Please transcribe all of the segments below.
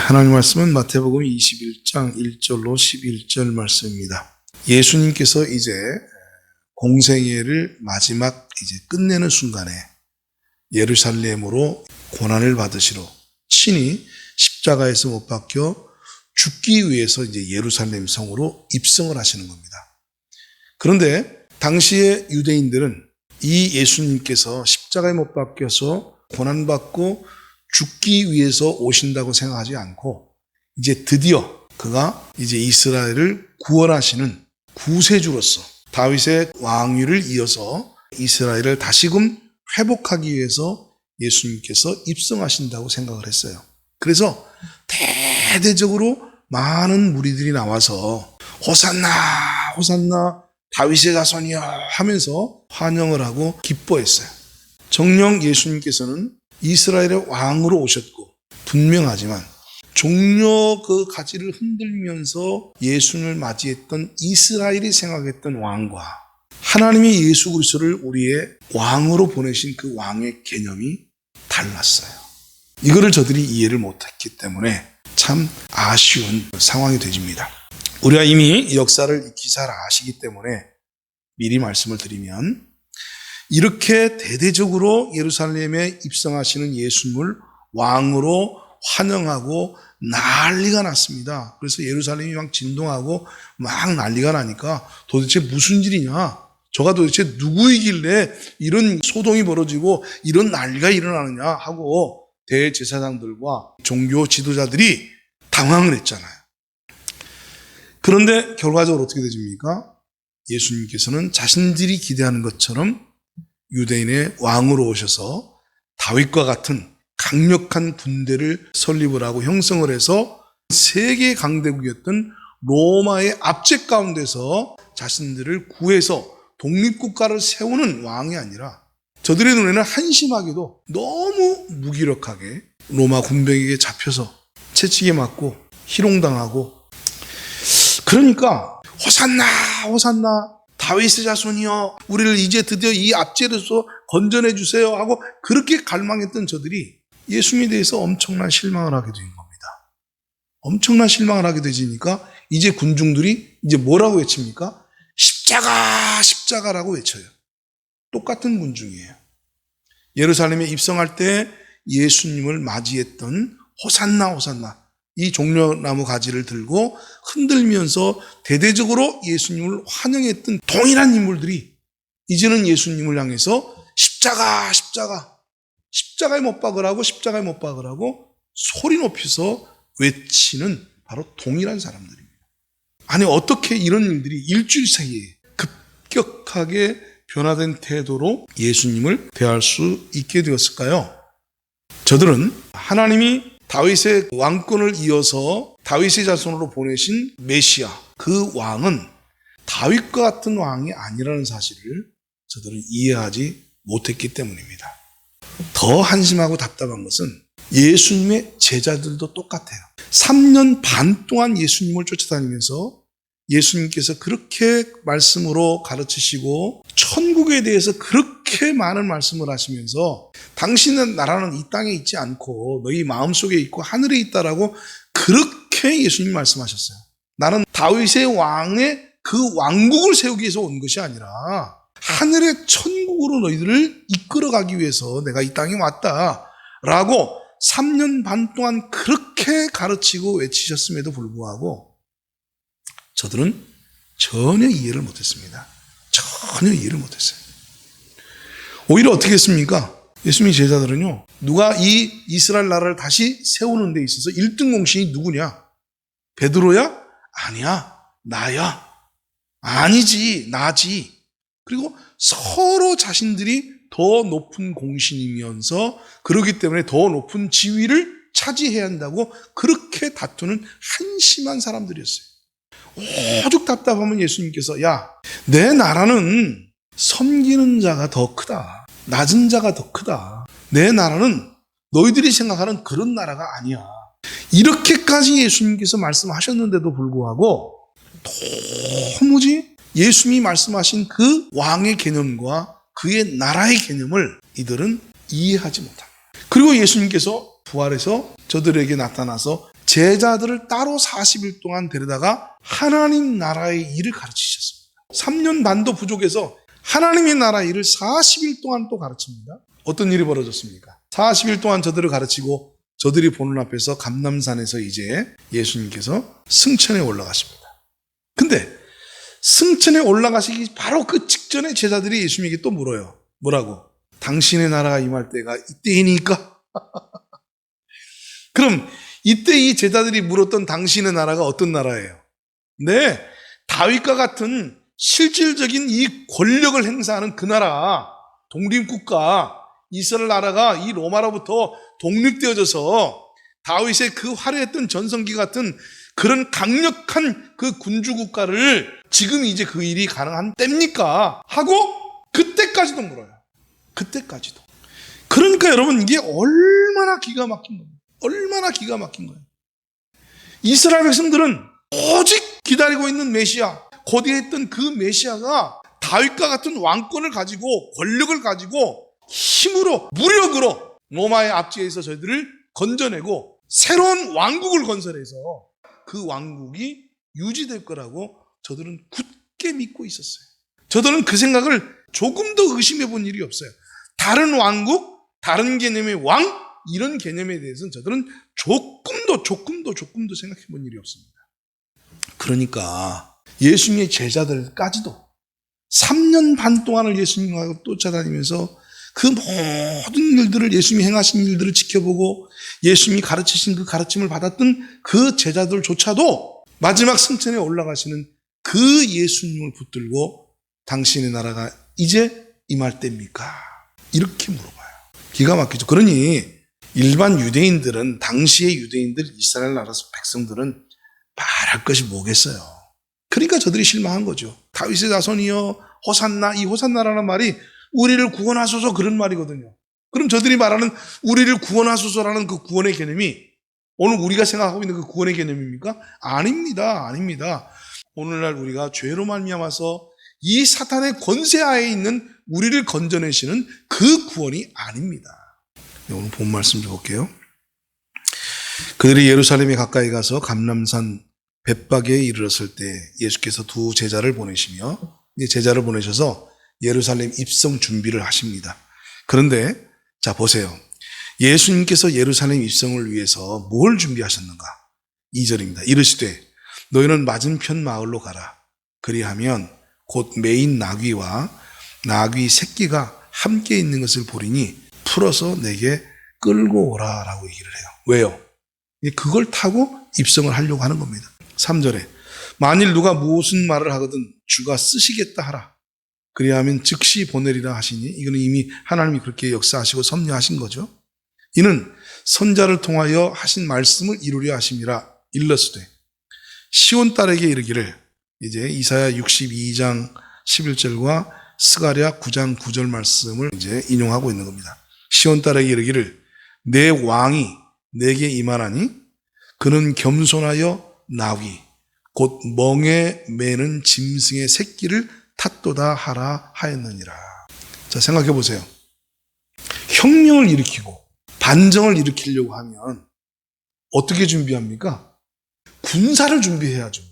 하나님 말씀은 마태복음 21장 1절로 11절 말씀입니다. 예수님께서 이제 공생애를 마지막 끝내는 순간에 예루살렘으로 고난을 받으시러 친히 십자가에서 못 박혀 죽기 위해서 이제 예루살렘 성으로 입성을 하시는 겁니다. 그런데 당시의 유대인들은 이 예수님께서 십자가에 못 박혀서 고난받고 죽기 위해서 오신다고 생각하지 않고 이제 드디어 그가 이제 이스라엘을 구원하시는 구세주로서 다윗의 왕위를 이어서 이스라엘을 다시금 회복하기 위해서 예수님께서 입성하신다고 생각을 했어요. 그래서 대대적으로 많은 무리들이 나와서 호산나 호산나 다윗의 자손이여 하면서 환영을 하고 기뻐했어요. 정녕 예수님께서는 이스라엘의 왕으로 오셨고 분명하지만 종려 그 가지를 흔들면서 예수님을 맞이했던 이스라엘이 생각했던 왕과 하나님이 예수 그리스도를 우리의 왕으로 보내신 그 왕의 개념이 달랐어요. 이거를 저들이 이해를 못했기 때문에 참 아쉬운 상황이 되집니다. 우리가 이미 역사를 익히 잘 아시기 때문에 미리 말씀을 드리면 이렇게 대대적으로 예루살렘에 입성하시는 예수님을 왕으로 환영하고 난리가 났습니다. 그래서 예루살렘이 막 진동하고 막 난리가 나니까 도대체 무슨 일이냐? 저가 도대체 누구이길래 이런 소동이 벌어지고 이런 난리가 일어나느냐 하고 대제사장들과 종교 지도자들이 당황을 했잖아요. 그런데 결과적으로 어떻게 되집니까? 예수님께서는 자신들이 기대하는 것처럼 유대인의 왕으로 오셔서 다윗과 같은 강력한 군대를 설립을 하고 형성을 해서 세계 강대국이었던 로마의 압제 가운데서 자신들을 구해서 독립국가를 세우는 왕이 아니라 저들의 눈에는 한심하게도 너무 무기력하게 로마 군병에게 잡혀서 채찍에 맞고 희롱당하고 그러니까 호산나 호산나 다윗의 자손이여 우리를 이제 드디어 이 압제로서 건져내 주세요 하고 그렇게 갈망했던 저들이 예수님에 대해서 엄청난 실망을 하게 된 겁니다. 엄청난 실망을 하게 되니까 이제 군중들이 이제 뭐라고 외칩니까? 십자가 십자가라고 외쳐요. 똑같은 군중이에요. 예루살렘에 입성할 때 예수님을 맞이했던 호산나 호산나 이 종려나무 가지를 들고 흔들면서 대대적으로 예수님을 환영했던 동일한 인물들이 이제는 예수님을 향해서 십자가 십자가 십자가에 못 박으라고 십자가에 못 박으라고 소리 높여서 외치는 바로 동일한 사람들입니다. 아니 어떻게 이런 일들이 일주일 사이에 급격하게 변화된 태도로 예수님을 대할 수 있게 되었을까요? 저들은 하나님이 다윗의 왕권을 이어서 다윗의 자손으로 보내신 메시아, 그 왕은 다윗과 같은 왕이 아니라는 사실을 저들은 이해하지 못했기 때문입니다. 더 한심하고 답답한 것은 예수님의 제자들도 똑같아요. 3년 반 동안 예수님을 쫓아다니면서 예수님께서 그렇게 말씀으로 가르치시고 천국에 대해서 그렇게 많은 말씀을 하시면서 당신의 나라는 이 땅에 있지 않고 너희 마음속에 있고 하늘에 있다라고 그렇게 예수님 말씀하셨어요. 나는 다윗의 왕의 그 왕국을 세우기 위해서 온 것이 아니라 하늘의 천국으로 너희들을 이끌어가기 위해서 내가 이 땅에 왔다라고 3년 반 동안 그렇게 가르치고 외치셨음에도 불구하고 저들은 전혀 이해를 못했습니다. 전혀 이해를 못했어요. 오히려 어떻게 했습니까? 예수님의 제자들은요, 누가 이 이스라엘 나라를 다시 세우는 데 있어서 1등 공신이 누구냐? 베드로야? 아니야. 나야. 아니지. 나지. 그리고 서로 자신들이 더 높은 공신이면서 그러기 때문에 더 높은 지위를 차지해야 한다고 그렇게 다투는 한심한 사람들이었어요. 오죽 답답하면 예수님께서 야, 내 나라는 섬기는 자가 더 크다. 낮은 자가 더 크다. 내 나라는 너희들이 생각하는 그런 나라가 아니야. 이렇게까지 예수님께서 말씀하셨는데도 불구하고 도무지 예수님이 말씀하신 그 왕의 개념과 그의 나라의 개념을 이들은 이해하지 못합니다. 그리고 예수님께서 부활해서 저들에게 나타나서 제자들을 따로 40일 동안 데려다가 하나님 나라의 일을 가르치셨습니다. 3년 반도 부족해서 하나님의 나라 일을 40일 동안 또 가르칩니다. 어떤 일이 벌어졌습니까? 40일 동안 저들을 가르치고 저들이 보는 앞에서 감람산에서 이제 예수님께서 승천에 올라가십니다. 근데 승천에 올라가시기 바로 그 직전에 제자들이 예수님에게 또 물어요. 뭐라고? 당신의 나라가 임할 때가 이때이니까? 그럼 이때 이 제자들이 물었던 당신의 나라가 어떤 나라예요? 네, 다윗과 같은 실질적인 이 권력을 행사하는 그 나라, 독립국가, 이스라엘 나라가 이 로마로부터 독립되어져서 다윗의 그 화려했던 전성기 같은 그런 강력한 그 군주국가를 지금 이제 그 일이 가능한 때입니까? 하고 그때까지도 물어요. 그때까지도. 그러니까 여러분 이게 얼마나 기가 막힌 겁니다. 얼마나 기가 막힌 거예요. 이스라엘 백성들은 오직 기다리고 있는 메시아, 고대했던 그 메시아가 다윗과 같은 왕권을 가지고 권력을 가지고 힘으로 무력으로 로마의 압제에서 저희들을 건져내고 새로운 왕국을 건설해서 그 왕국이 유지될 거라고 저들은 굳게 믿고 있었어요. 저들은 그 생각을 조금도 의심해 본 일이 없어요. 다른 왕국, 다른 개념의 왕, 이런 개념에 대해서는 저들은 조금도 생각해 본 일이 없습니다. 그러니까 예수님의 제자들까지도 3년 반 동안을 예수님과 쫓아다니면서 그 모든 일들을 예수님이 행하신 일들을 지켜보고 예수님이 가르치신 그 가르침을 받았던 그 제자들조차도 마지막 승천에 올라가시는 그 예수님을 붙들고 당신의 나라가 이제 임할 때입니까? 이렇게 물어봐요. 기가 막히죠. 그러니 일반 유대인들은, 당시의 유대인들, 이스라엘 나라 백성들은 말할 것이 뭐겠어요. 그러니까 저들이 실망한 거죠. 다윗의 자손이여 호산나, 이 호산나라는 말이 우리를 구원하소서 그런 말이거든요. 그럼 저들이 말하는 우리를 구원하소서라는 그 구원의 개념이 오늘 우리가 생각하고 있는 그 구원의 개념입니까? 아닙니다. 아닙니다. 오늘날 우리가 죄로 말미암아서 이 사탄의 권세하에 있는 우리를 건져내시는 그 구원이 아닙니다. 오늘 본 말씀 좀 볼게요. 그들이 예루살렘에 가까이 가서 감람산 벳박에 이르렀을 때 예수께서 두 제자를 보내시며 제자를 보내셔서 예루살렘 입성 준비를 하십니다. 그런데 자 보세요. 예수님께서 예루살렘 입성을 위해서 뭘 준비하셨는가? 2절입니다. 이르시되 너희는 맞은편 마을로 가라. 그리하면 곧 매인 나귀와 나귀 새끼가 함께 있는 것을 보리니 풀어서 내게 끌고 오라 라고 얘기를 해요. 왜요? 그걸 타고 입성을 하려고 하는 겁니다. 3절에 만일 누가 무슨 말을 하거든 주가 쓰시겠다 하라. 그리하면 즉시 보내리라 하시니 이거는 이미 하나님이 그렇게 역사하시고 섭리하신 거죠. 이는 선자를 통하여 하신 말씀을 이루려 하심이라. 일러스되 시온 딸에게 이르기를, 이제 이사야 62장 11절과 스가랴 9장 9절 말씀을 이제 인용하고 있는 겁니다. 시온 딸에게 이르기를 내 왕이 내게 임하나니 그는 겸손하여 나귀 곧 멍에 매는 짐승의 새끼를 탓도다 하라 하였느니라. 자, 생각해 보세요. 혁명을 일으키고 반정을 일으키려고 하면 어떻게 준비합니까? 군사를 준비해야죠.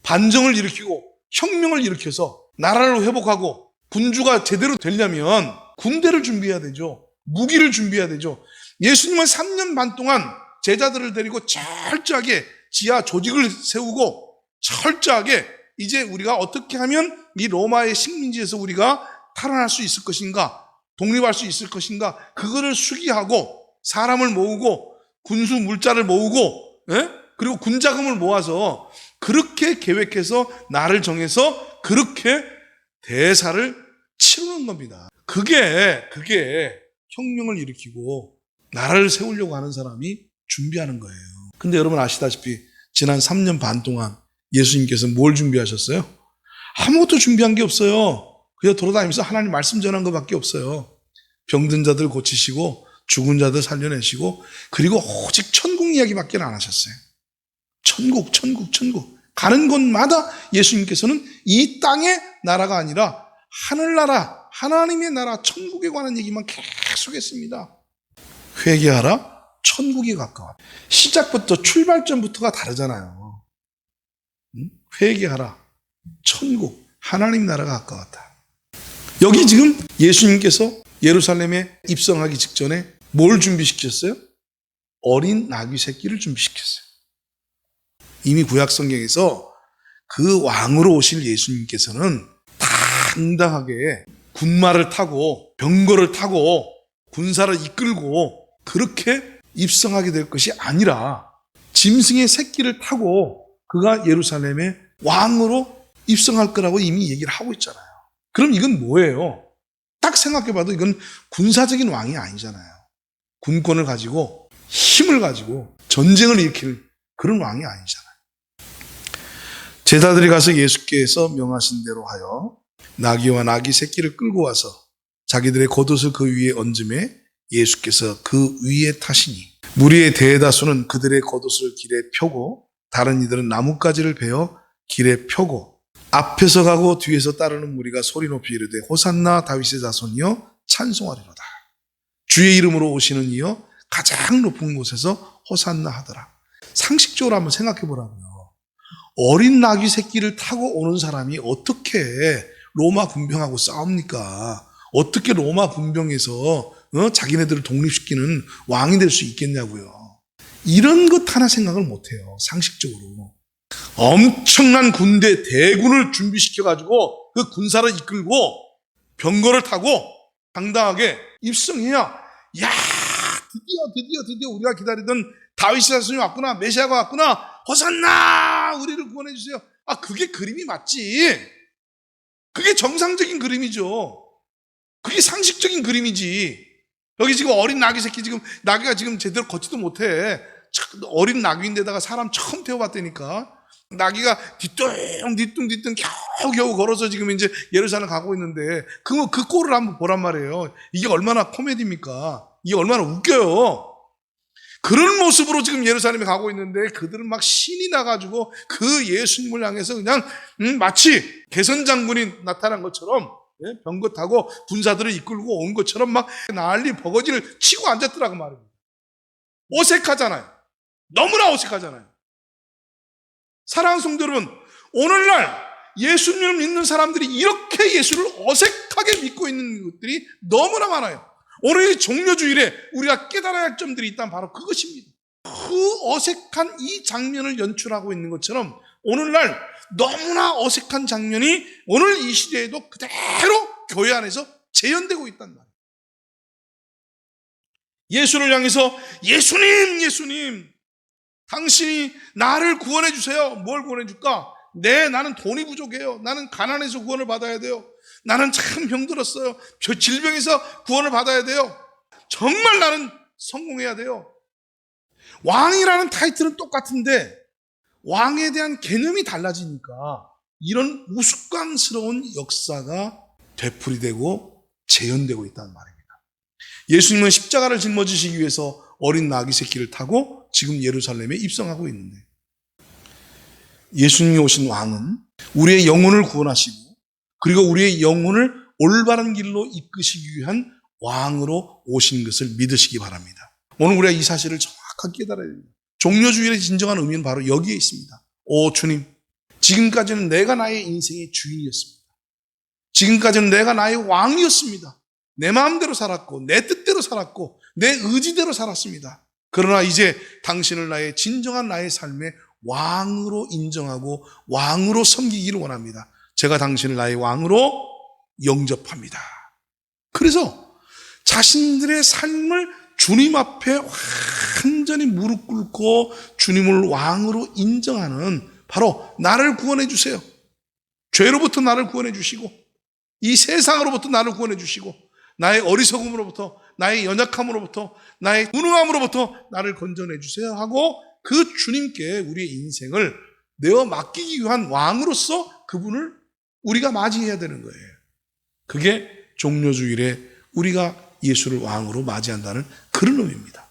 반정을 일으키고 혁명을 일으켜서 나라를 회복하고 군주가 제대로 되려면 군대를 준비해야 되죠. 무기를 준비해야 되죠. 예수님은 3년 반 동안 제자들을 데리고 철저하게 지하 조직을 세우고 철저하게 이제 우리가 어떻게 하면 이 로마의 식민지에서 우리가 탈환할 수 있을 것인가, 독립할 수 있을 것인가, 그거를 수기하고 사람을 모으고 군수 물자를 모으고 그리고 군자금을 모아서 그렇게 계획해서 날을 정해서 그렇게 대사를 치르는 겁니다. 그게 혁명을 일으키고 나라를 세우려고 하는 사람이 준비하는 거예요. 근데 여러분 아시다시피 지난 3년 반 동안 예수님께서 뭘 준비하셨어요? 아무것도 준비한 게 없어요. 그냥 돌아다니면서 하나님 말씀 전한 것밖에 없어요. 병든 자들 고치시고 죽은 자들 살려내시고 그리고 오직 천국 이야기밖에 안 하셨어요. 천국. 가는 곳마다 예수님께서는 이 땅의 나라가 아니라 하늘나라, 하나님의 나라, 천국에 관한 얘기만 계속 했습니다. 회개하라, 천국이 가까워. 시작부터 출발점부터가 다르잖아요. 회개하라. 천국, 하나님 나라가 가까웠다. 여기 지금 예수님께서 예루살렘에 입성하기 직전에 뭘 준비시켰어요? 어린 나귀 새끼를 준비시켰어요. 이미 구약성경에서 그 왕으로 오실 예수님께서는 당당하게 군마를 타고 병거를 타고 군사를 이끌고 그렇게 입성하게 될 것이 아니라 짐승의 새끼를 타고 그가 예루살렘의 왕으로 입성할 거라고 이미 얘기를 하고 있잖아요. 그럼 이건 뭐예요? 딱 생각해봐도 이건 군사적인 왕이 아니잖아요. 군권을 가지고 힘을 가지고 전쟁을 일으킬 그런 왕이 아니잖아요. 제자들이 가서 예수께서 명하신 대로 하여 나귀와 나귀 새끼를 끌고 와서 자기들의 겉옷을 그 위에 얹음에 예수께서 그 위에 타시니 무리의 대다수는 그들의 겉옷을 길에 펴고 다른 이들은 나뭇가지를 베어 길에 펴고 앞에서 가고 뒤에서 따르는 무리가 소리 높이 이르되 호산나 다윗의 자손이여 찬송하리로다. 주의 이름으로 오시는 이여 가장 높은 곳에서 호산나 하더라. 상식적으로 한번 생각해 보라고요. 어린 나귀 새끼를 타고 오는 사람이 어떻게 로마 군병하고 싸웁니까? 어떻게 로마 군병에서 자기네들을 독립시키는 왕이 될 수 있겠냐고요. 이런 것 하나 생각을 못해요. 상식적으로. 엄청난 군대 대군을 준비시켜가지고 그 군사를 이끌고 병거를 타고 당당하게 입성해야 야 드디어 우리가 기다리던 다윗의 자손이 왔구나, 메시아가 왔구나, 호산나 우리를 구원해 주세요. 아, 그게 그림이 맞지. 그게 정상적인 그림이죠. 그게 상식적인 그림이지. 여기 지금 어린 나귀 새끼 지금 나귀가 지금 제대로 걷지도 못해. 어린 나귀인데다가 사람 처음 태워봤다니까. 나귀가 뒤뚱 겨우 걸어서 지금 이제 예루살렘 가고 있는데 그 꼴을 한번 보란 말이에요. 이게 얼마나 코미디입니까? 이게 얼마나 웃겨요. 그런 모습으로 지금 예루살렘에 가고 있는데 그들은 막 신이 나가지고 그 예수님을 향해서 그냥 마치 개선장군이 나타난 것처럼 병거 타고 군사들을 이끌고 온 것처럼 막 난리 버거지를 치고 앉았더라고 말입니다. 어색하잖아요. 너무나 어색하잖아요. 사랑하는 성도 여러분, 오늘날 예수님을 믿는 사람들이 이렇게 예수를 어색하게 믿고 있는 것들이 너무나 많아요. 오늘 이 종려주일에 우리가 깨달아야 할 점들이 있다면 바로 그것입니다. 그 어색한 이 장면을 연출하고 있는 것처럼 오늘날 너무나 어색한 장면이 오늘 이 시대에도 그대로 교회 안에서 재현되고 있단 말이에요. 예수를 향해서 예수님 당신이 나를 구원해 주세요. 뭘 구원해 줄까? 나는 돈이 부족해요. 나는 가난해서 구원을 받아야 돼요. 나는 참 병들었어요. 질병에서 구원을 받아야 돼요. 정말 나는 성공해야 돼요. 왕이라는 타이틀은 똑같은데 왕에 대한 개념이 달라지니까 이런 우스꽝스러운 역사가 되풀이되고 재현되고 있다는 말입니다. 예수님은 십자가를 짊어지시기 위해서 어린 나귀 새끼를 타고 지금 예루살렘에 입성하고 있는데 예수님이 오신 왕은 우리의 영혼을 구원하시고 그리고 우리의 영혼을 올바른 길로 이끄시기 위한 왕으로 오신 것을 믿으시기 바랍니다. 오늘 우리가 이 사실을 정확하게 깨달아야 됩니다. 종려주일의 진정한 의미는 바로 여기에 있습니다. 오 주님, 지금까지는 내가 나의 인생의 주인이었습니다. 지금까지는 내가 나의 왕이었습니다. 내 마음대로 살았고 내 뜻대로 살았고 내 의지대로 살았습니다. 그러나 이제 당신을 나의 진정한 나의 삶의 왕으로 인정하고 왕으로 섬기기를 원합니다. 제가 당신을 나의 왕으로 영접합니다. 그래서 자신들의 삶을 주님 앞에 완전히 무릎 꿇고 주님을 왕으로 인정하는 바로 나를 구원해 주세요. 죄로부터 나를 구원해 주시고 이 세상으로부터 나를 구원해 주시고 나의 어리석음으로부터 나의 연약함으로부터 나의 무능함으로부터 나를 건져내 주세요 하고 그 주님께 우리의 인생을 내어 맡기기 위한 왕으로서 그분을 우리가 맞이해야 되는 거예요. 그게 종려주일에 우리가 예수를 왕으로 맞이한다는 그런 의미입니다.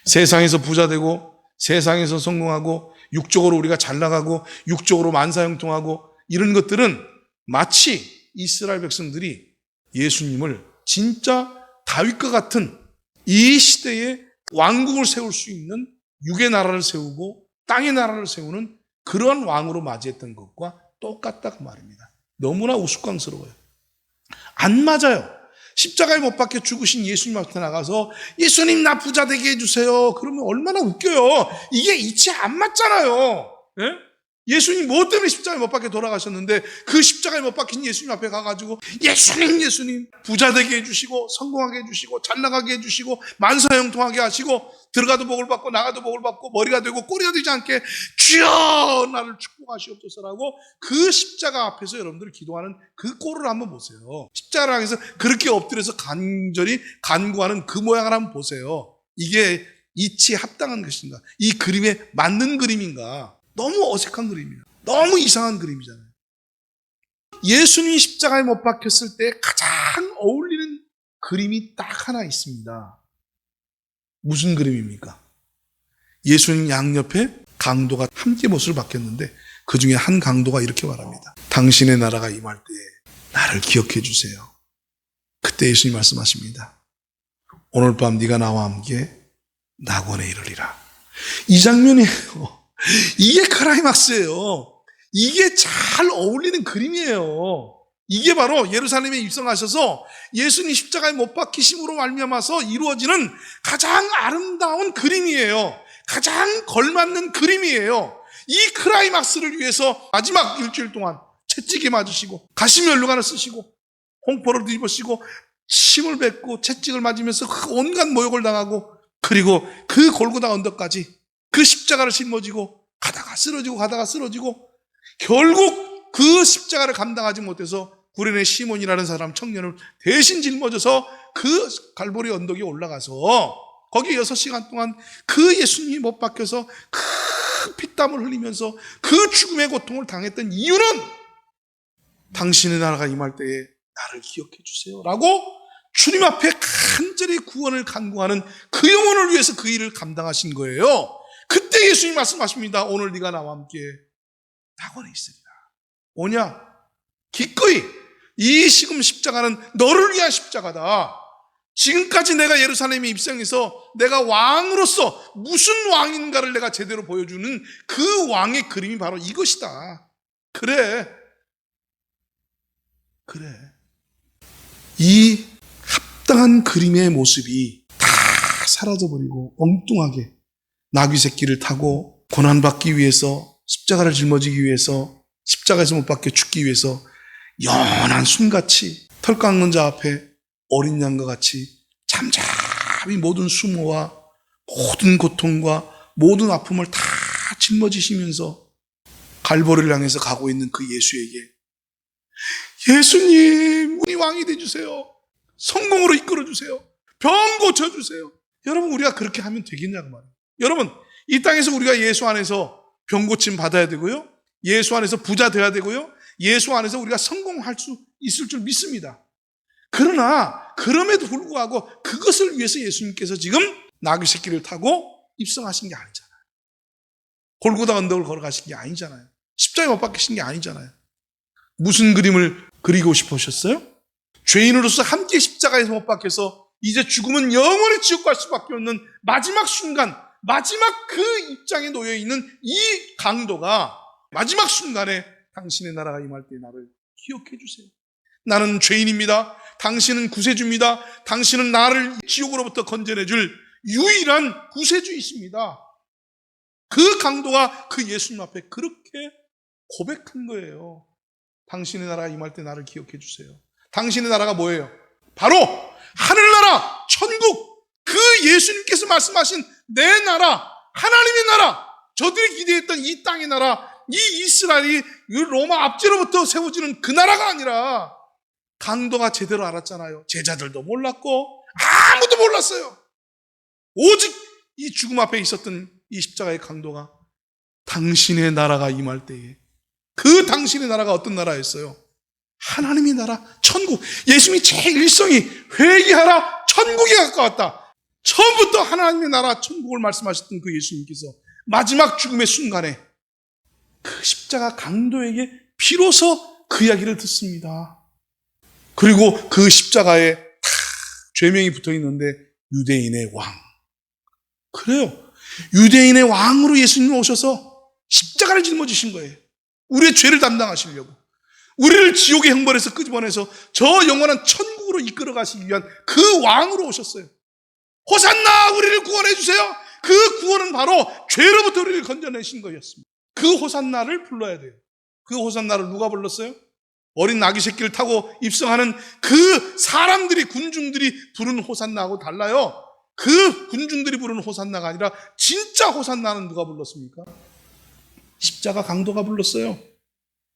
세상에서 부자 되고 세상에서 성공하고 육적으로 우리가 잘 나가고 육적으로 만사형통하고 이런 것들은 마치 이스라엘 백성들이 예수님을 진짜 다윗과 같은 이 시대의 왕국을 세울 수 있는 육의 나라를 세우고 땅의 나라를 세우는 그런 왕으로 맞이했던 것과 똑같다고 말입니다. 너무나 우스꽝스러워요. 안 맞아요. 십자가에 못 박혀 죽으신 예수님 앞에 나가서 예수님 나 부자 되게 해주세요. 그러면 얼마나 웃겨요. 이게 이치 안 맞잖아요. 예? 예수님 뭐 때문에 십자가에 못 박혀 돌아가셨는데 그 십자가에 못 박힌 예수님 앞에 가가지고 예수님 부자 되게 해주시고 성공하게 해주시고 잘 나가게 해주시고 만사형통하게 하시고 들어가도 복을 받고 나가도 복을 받고 머리가 되고 꼬리가 되지 않게 주여 나를 축복하시옵소서라고 그 십자가 앞에서 여러분들이 기도하는 그 꼴을 한번 보세요. 십자가를 향해서 그렇게 엎드려서 간절히 간구하는 그 모양을 한번 보세요. 이게 이치에 합당한 것인가? 이 그림에 맞는 그림인가? 너무 어색한 그림이에요. 너무 이상한 그림이잖아요. 예수님이 십자가에 못 박혔을 때 가장 어울리는 그림이 딱 하나 있습니다. 무슨 그림입니까? 예수님 양옆에 강도가 함께 못을 박혔는데 그 중에 한 강도가 이렇게 말합니다. 당신의 나라가 임할 때에 나를 기억해 주세요. 그때 예수님 말씀하십니다. 오늘 밤 네가 나와 함께 낙원에 이르리라. 이 장면이에요. 이게 클라이막스예요. 이게 잘 어울리는 그림이에요. 이게 바로 예루살렘에 입성하셔서 예수님 십자가에 못 박히심으로 말미암아서 이루어지는 가장 아름다운 그림이에요. 가장 걸맞는 그림이에요. 이 클라이막스를 위해서 마지막 일주일 동안 채찍에 맞으시고 가시면류관을 쓰시고 홍포를 뒤집으시고 침을 뱉고 채찍을 맞으면서 온갖 모욕을 당하고 그리고 그 골고다 언덕까지 그 십자가를 짊어지고 가다가 쓰러지고 결국 그 십자가를 감당하지 못해서 구레네 시몬이라는 사람 청년을 대신 짊어져서 그 갈보리 언덕에 올라가서 거기 6시간 동안 그 예수님이 못 박혀서 그 피땀을 흘리면서 그 죽음의 고통을 당했던 이유는 당신의 나라가 임할 때에 나를 기억해 주세요 라고 주님 앞에 간절히 구원을 간구하는 그 영혼을 위해서 그 일을 감당하신 거예요. 그때 예수님 말씀하십니다. 오늘 네가 나와 함께 낙원에 있으리라. 뭐냐? 기꺼이 이 지금 십자가는 너를 위한 십자가다. 지금까지 내가 예루살렘에 입성해서 내가 왕으로서 무슨 왕인가를 내가 제대로 보여주는 그 왕의 그림이 바로 이것이다. 그래. 이 합당한 그림의 모습이 다 사라져버리고 엉뚱하게 나귀 새끼를 타고 고난받기 위해서 십자가를 짊어지기 위해서 십자가에서 못 박혀 죽기 위해서 연한 숨같이 털 깎는 자 앞에 어린 양과 같이 잠잠히 모든 수모와 모든 고통과 모든 아픔을 다 짊어지시면서 갈보리를 향해서 가고 있는 그 예수에게 예수님 우리 왕이 되주세요. 성공으로 이끌어주세요. 병 고쳐주세요. 여러분 우리가 그렇게 하면 되겠냐고 말이에요. 여러분 이 땅에서 우리가 예수 안에서 병 고침 받아야 되고요. 예수 안에서 부자 돼야 되고요. 예수 안에서 우리가 성공할 수 있을 줄 믿습니다. 그러나 그럼에도 불구하고 그것을 위해서 예수님께서 지금 나귀 새끼를 타고 입성하신 게 아니잖아요. 골고다 언덕을 걸어가신 게 아니잖아요. 십자가에 못 박히신 게 아니잖아요. 무슨 그림을 그리고 싶으셨어요? 죄인으로서 함께 십자가에서 못 박혀서 이제 죽으면 영원히 지옥 갈 수밖에 없는 마지막 순간, 마지막 그 입장에 놓여 있는 이 강도가 마지막 순간에 당신의 나라가 임할 때 나를 기억해 주세요. 나는 죄인입니다. 당신은 구세주입니다. 당신은 나를 지옥으로부터 건져내 줄 유일한 구세주이십니다. 그 강도가 그 예수님 앞에 그렇게 고백한 거예요. 당신의 나라가 임할 때 나를 기억해 주세요. 당신의 나라가 뭐예요? 바로 하늘나라, 천국, 그 예수님께서 말씀하신 내 나라, 하나님의 나라, 저들이 기대했던 이 땅의 나라, 이 이스라엘이 로마 압제로부터 세워지는 그 나라가 아니라 강도가 제대로 알았잖아요. 제자들도 몰랐고 아무도 몰랐어요. 오직 이 죽음 앞에 있었던 이 십자가의 강도가 당신의 나라가 임할 때에 그 당신의 나라가 어떤 나라였어요? 하나님의 나라, 천국. 예수님이 제일 일성이 회개하라, 천국에 가까웠다. 처음부터 하나님의 나라, 천국을 말씀하셨던 그 예수님께서 마지막 죽음의 순간에 그 십자가 강도에게 비로소 그 이야기를 듣습니다. 그리고 그 십자가에 다 죄명이 붙어 있는데 유대인의 왕, 그래요. 유대인의 왕으로 예수님이 오셔서 십자가를 짊어지신 거예요. 우리의 죄를 담당하시려고. 우리를 지옥의 형벌에서 끄집어내서 저 영원한 천국으로 이끌어 가시기 위한 그 왕으로 오셨어요. 호산나 우리를 구원해 주세요. 그 구원은 바로 죄로부터 우리를 건져내신 거였습니다. 그 호산나를 불러야 돼요. 그 호산나를 누가 불렀어요? 어린 아기 새끼를 타고 입성하는 그 사람들이, 군중들이 부른 호산나하고 달라요. 그 군중들이 부르는 호산나가 아니라 진짜 호산나는 누가 불렀습니까? 십자가 강도가 불렀어요.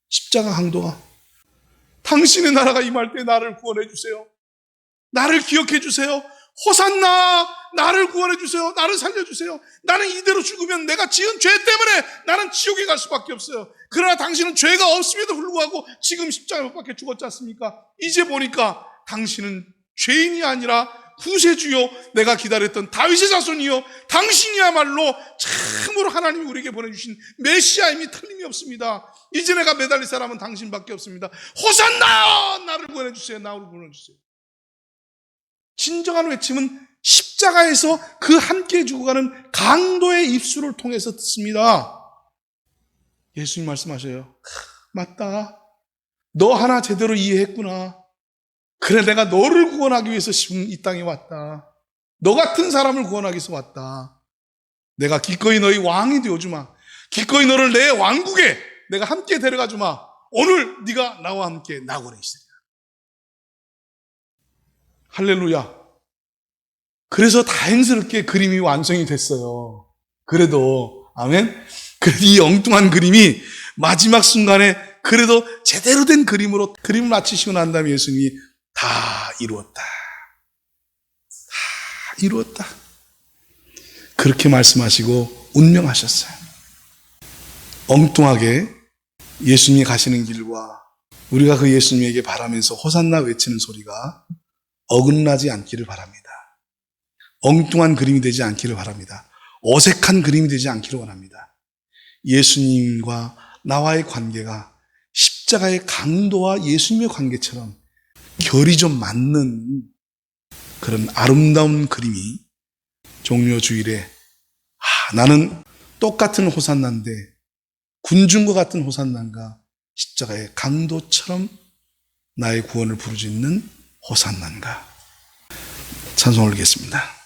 십자가 강도가. 당신의 나라가 임할 때 나를 구원해 주세요. 나를 기억해 주세요. 호산나, 나를 구원해 주세요. 나를 살려 주세요. 나는 이대로 죽으면 내가 지은 죄 때문에 나는 지옥에 갈 수밖에 없어요. 그러나 당신은 죄가 없음에도 불구하고 지금 십자가에 못 박혀 죽었지 않습니까? 이제 보니까 당신은 죄인이 아니라 구세주요, 내가 기다렸던 다윗의 자손이요, 당신이야말로 참으로 하나님이 우리에게 보내주신 메시아임이 틀림이 없습니다. 이제 내가 매달릴 사람은 당신밖에 없습니다. 호산나, 나를 구원해 주세요. 나를 구원해 주세요. 진정한 외침은 십자가에서 그 함께 죽어가는 강도의 입술을 통해서 듣습니다. 예수님 말씀하셔요. 맞다. 너 하나 제대로 이해했구나. 그래, 내가 너를 구원하기 위해서 이 땅에 왔다. 너 같은 사람을 구원하기 위해서 왔다. 내가 기꺼이 너희 왕이 되어주마. 기꺼이 너를 내 왕국에 내가 함께 데려가주마. 오늘 네가 나와 함께 낙원에 있으리라. 할렐루야. 그래서 다행스럽게 그림이 완성이 됐어요. 그래도 아멘. 그래도 이 엉뚱한 그림이 마지막 순간에 그래도 제대로 된 그림으로 그림을 마치시고 난 다음에 예수님이 다 이루었다. 다 이루었다. 그렇게 말씀하시고 운명하셨어요. 엉뚱하게 예수님이 가시는 길과 우리가 그 예수님에게 바라면서 호산나 외치는 소리가 어긋나지 않기를 바랍니다. 엉뚱한 그림이 되지 않기를 바랍니다. 어색한 그림이 되지 않기를 원합니다. 예수님과 나와의 관계가 십자가의 강도와 예수님의 관계처럼 결이 좀 맞는 그런 아름다운 그림이 종려 주일에 나는 똑같은 호산나인데 군중과 같은 호산나인가 십자가의 강도처럼 나의 구원을 부르짖는 호산나인가. 찬송 올리겠습니다.